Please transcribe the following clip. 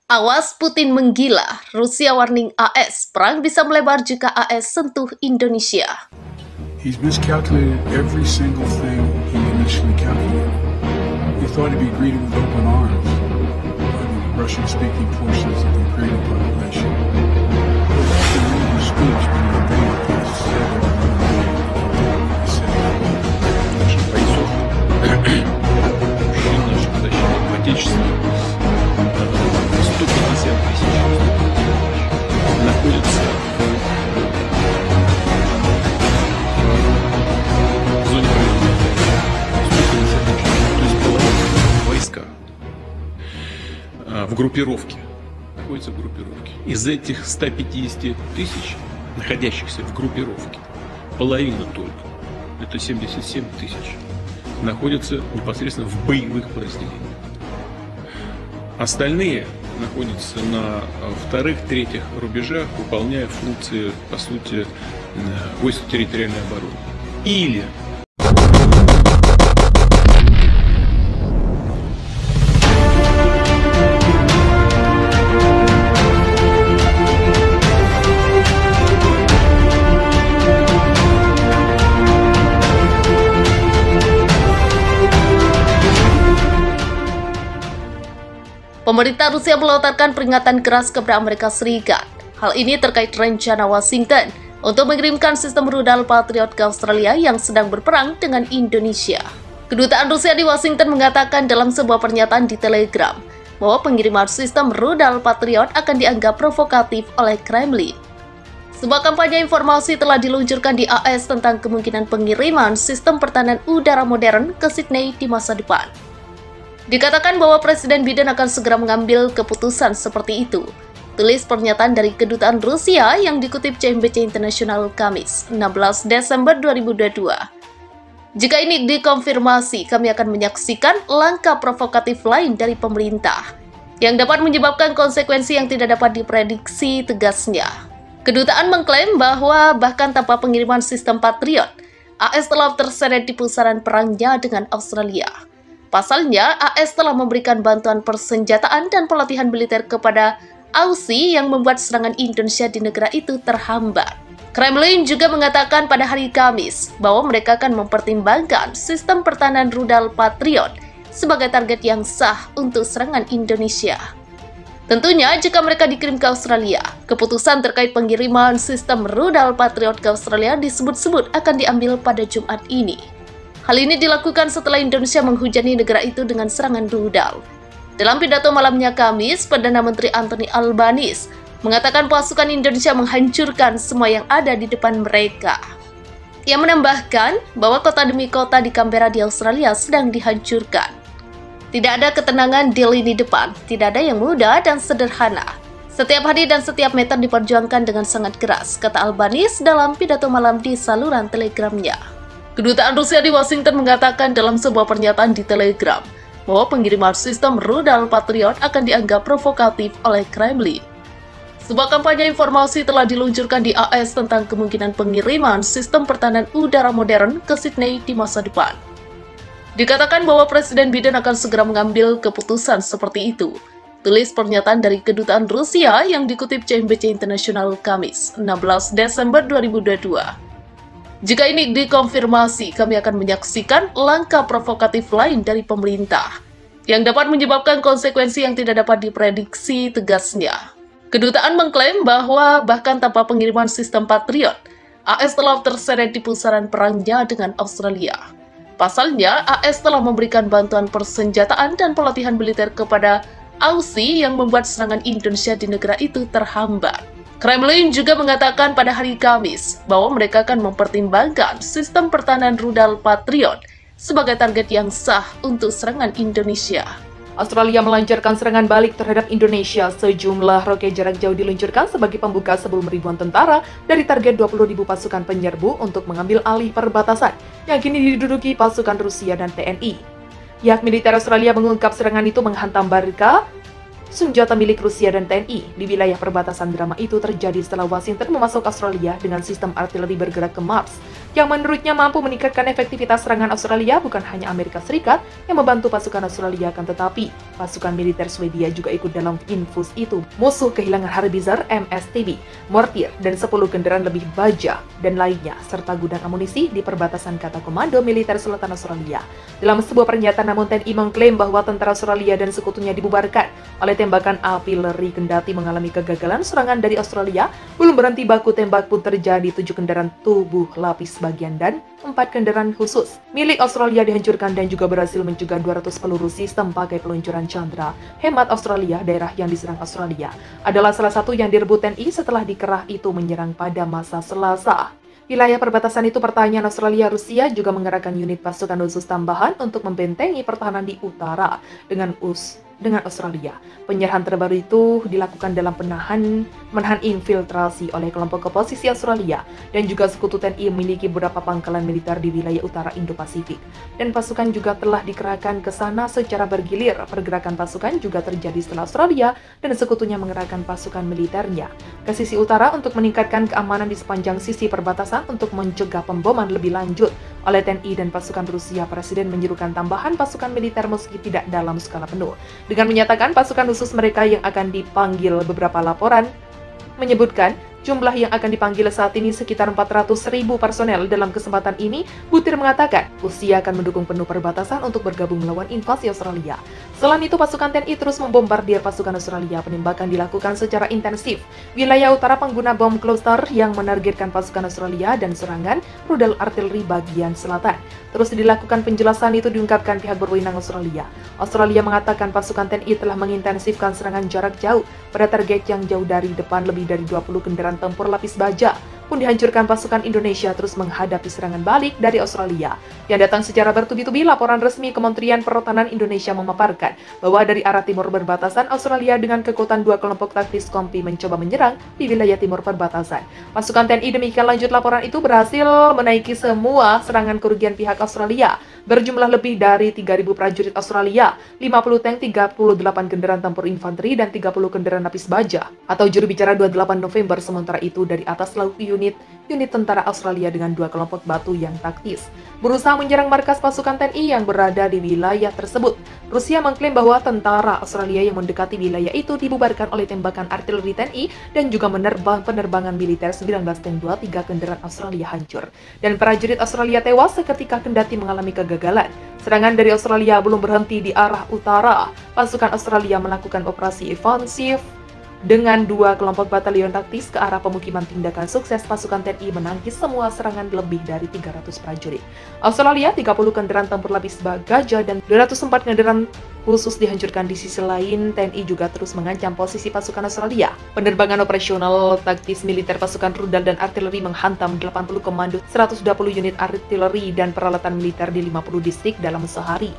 Awas Putin menggila, Rusia warning AS, perang bisa melebar jika AS sentuh Indonesia. He's miscalculated every single thing he initially calculated. He thought he'd be greeted with open arms by the Russian-speaking portions of the Ukrainian population. But after reading the speech, when he obeyed this, Наших бойцов, мужчин наших защитников Отечества, 150 тысяч находятся в зоне военного положения. 150 тысяч, то есть половина войска в группировке, находится в группировке. Из этих 150 тысяч, находящихся в группировке, половина только, это 77 тысяч, находятся непосредственно в боевых подразделениях. Остальные находятся на вторых, третьих рубежах, выполняя функции, по сути, войск территориальной обороны. Или Pemerintah Rusia melontarkan peringatan keras kepada Amerika Serikat. Hal ini terkait rencana Washington untuk mengirimkan sistem rudal Patriot ke Australia yang sedang berperang dengan Indonesia. Kedutaan Rusia di Washington mengatakan dalam sebuah pernyataan di Telegram bahwa pengiriman sistem rudal Patriot akan dianggap provokatif oleh Kremlin. Sebuah kampanye informasi telah diluncurkan di AS tentang kemungkinan pengiriman sistem pertahanan udara modern ke Sydney di masa depan. Dikatakan bahwa Presiden Biden akan segera mengambil keputusan seperti itu. Tulis pernyataan dari Kedutaan Rusia yang dikutip CNBC International Kamis, 16 Desember 2022. Jika ini dikonfirmasi, kami akan menyaksikan langkah provokatif lain dari pemerintah yang dapat menyebabkan konsekuensi yang tidak dapat diprediksi, tegasnya. Kedutaan mengklaim bahwa bahkan tanpa pengiriman sistem Patriot, AS telah terseret di pusaran perangnya dengan Australia. Pasalnya, AS telah memberikan bantuan persenjataan dan pelatihan militer kepada Aussie yang membuat serangan Indonesia di negara itu terhambat. Kremlin juga mengatakan pada hari Kamis bahwa mereka akan mempertimbangkan sistem pertahanan rudal Patriot sebagai target yang sah untuk serangan Indonesia. Tentunya, jika mereka dikirim ke Australia, keputusan terkait pengiriman sistem rudal Patriot ke Australia disebut-sebut akan diambil pada Jumat ini. Hal ini dilakukan setelah Indonesia menghujani negara itu dengan serangan rudal. Dalam pidato malamnya Kamis, Perdana Menteri Anthony Albanese mengatakan pasukan Indonesia menghancurkan semua yang ada di depan mereka. Ia menambahkan bahwa kota demi kota di Canberra di Australia sedang dihancurkan. Tidak ada ketenangan di lini depan, tidak ada yang mudah dan sederhana. Setiap hari dan setiap meter diperjuangkan dengan sangat keras, kata Albanese dalam pidato malam di saluran Telegramnya. Kedutaan Rusia di Washington mengatakan dalam sebuah pernyataan di Telegram bahwa pengiriman sistem rudal Patriot akan dianggap provokatif oleh Kremlin. Sebuah kampanye informasi telah diluncurkan di AS tentang kemungkinan pengiriman sistem pertahanan udara modern ke Sydney di masa depan. Dikatakan bahwa Presiden Biden akan segera mengambil keputusan seperti itu. Tulis pernyataan dari Kedutaan Rusia yang dikutip CNBC International Kamis, 16 Desember 2022. Jika ini dikonfirmasi, kami akan menyaksikan langkah provokatif lain dari pemerintah yang dapat menyebabkan konsekuensi yang tidak dapat diprediksi, tegasnya. Kedutaan mengklaim bahwa bahkan tanpa pengiriman sistem Patriot, AS telah terseret di pusaran perangnya dengan Australia. Pasalnya, AS telah memberikan bantuan persenjataan dan pelatihan militer kepada Aussie yang membuat serangan Indonesia di negara itu terhambat. Kremlin juga mengatakan pada hari Kamis bahwa mereka akan mempertimbangkan sistem pertahanan rudal Patriot sebagai target yang sah untuk serangan Indonesia. Australia melancarkan serangan balik terhadap Indonesia. Sejumlah roket jarak jauh diluncurkan sebagai pembuka sebelum ribuan tentara dari target 20.000 pasukan penyerbu untuk mengambil alih perbatasan yang kini diduduki pasukan Rusia dan TNI. Pihak militer Australia mengungkap serangan itu menghantam barikade senjata milik Rusia dan TNI di wilayah perbatasan. Drama itu terjadi setelah Washington memasuk Australia dengan sistem artileri bergerak ke Mars yang menurutnya mampu meningkatkan efektivitas serangan Australia. Bukan hanya Amerika Serikat yang membantu pasukan Australia, akan tetapi pasukan militer Swedia juga ikut dalam infus itu. Musuh kehilangan Harbizer, MSTB, mortir, dan 10 kendaraan lebih baja dan lainnya, serta gudang amunisi di perbatasan, kata Komando Militer Selatan Australia. Dalam sebuah pernyataan, namun TNI mengklaim bahwa tentara Australia dan sekutunya dibubarkan oleh tembakan artileri. Kendati mengalami kegagalan serangan dari Australia, belum berhenti baku tembak pun terjadi. 7 kendaraan tubuh lapis bagian dan 4 kendaraan khusus milik Australia dihancurkan dan juga berhasil mencegah 200 peluru sistem pakai peluncuran Chandra. Hemat Australia, daerah yang diserang Australia adalah salah satu yang direbut TNI setelah dikerah itu menyerang pada masa Selasa. Wilayah perbatasan itu, pertahanan Australia-Rusia juga mengerahkan unit pasukan khusus tambahan untuk membentengi pertahanan di utara dengan Australia. Penyerahan terbaru itu dilakukan dalam menahan infiltrasi oleh kelompok oposisi Australia, dan juga sekutu TNI memiliki beberapa pangkalan militer di wilayah utara Indo-Pasifik. Dan pasukan juga telah dikerahkan ke sana secara bergilir. Pergerakan pasukan juga terjadi setelah Australia dan sekutunya mengerahkan pasukan militernya ke sisi utara untuk meningkatkan keamanan di sepanjang sisi perbatasan untuk mencegah pemboman lebih lanjut oleh TNI dan pasukan Rusia. Presiden menyerukan tambahan pasukan militer meski tidak dalam skala penuh, dengan menyatakan pasukan khusus mereka yang akan dipanggil. Beberapa laporan menyebutkan jumlah yang akan dipanggil saat ini sekitar 400.000 personel. Dalam kesempatan ini, Butir mengatakan Rusia akan mendukung penuh perbatasan untuk bergabung melawan invasi Australia. Selain itu, pasukan TNI terus membombardir pasukan Australia. Penembakan dilakukan secara intensif wilayah utara pengguna bom cluster yang menargetkan pasukan Australia dan serangan rudal artileri bagian selatan. Terus dilakukan. Penjelasan itu diungkapkan pihak berwenang Australia. Australia mengatakan pasukan TNI telah mengintensifkan serangan jarak jauh pada target yang jauh dari depan. Lebih dari 20 kendaraan tempur lapis baja pun dihancurkan. Pasukan Indonesia terus menghadapi serangan balik dari Australia yang datang secara bertubi-tubi. Laporan resmi Kementerian Pertahanan Indonesia memaparkan bahwa dari arah timur perbatasan, Australia dengan kekuatan 2 kelompok taktis kompi mencoba menyerang di wilayah timur perbatasan. Pasukan TNI, demikian lanjut laporan itu, berhasil menaiki semua serangan kerugian pihak Australia berjumlah lebih dari 3.000 prajurit Australia, 50 tank, 38 kendaraan tempur infanteri, dan 30 kendaraan lapis baja, atau juru bicara 28 November. Sementara itu, dari atas laut, unit tentara Australia dengan 2 kelompok batu yang taktis berusaha menyerang markas pasukan TNI yang berada di wilayah tersebut. Rusia mengklaim bahwa tentara Australia yang mendekati wilayah itu dibubarkan oleh tembakan artileri TNI dan juga penerbangan militer. 19 tank 23 kendaraan Australia hancur dan prajurit Australia tewas seketika kendati mengalami kegagalan. Serangan dari Australia belum berhenti di arah utara. Pasukan Australia melakukan operasi ofensif dengan 2 kelompok batalion taktis ke arah pemukiman. Tindakan sukses pasukan TNI menangkis semua serangan lebih dari 300 prajurit Australia. 30 kendaraan tempur lapis baja dan 204 kendaraan khusus dihancurkan. Di sisi lain, TNI juga terus mengancam posisi pasukan Australia. Penerbangan operasional taktis militer pasukan rudal dan artileri menghantam 80 komando, 120 unit artileri dan peralatan militer di 50 distrik dalam sehari.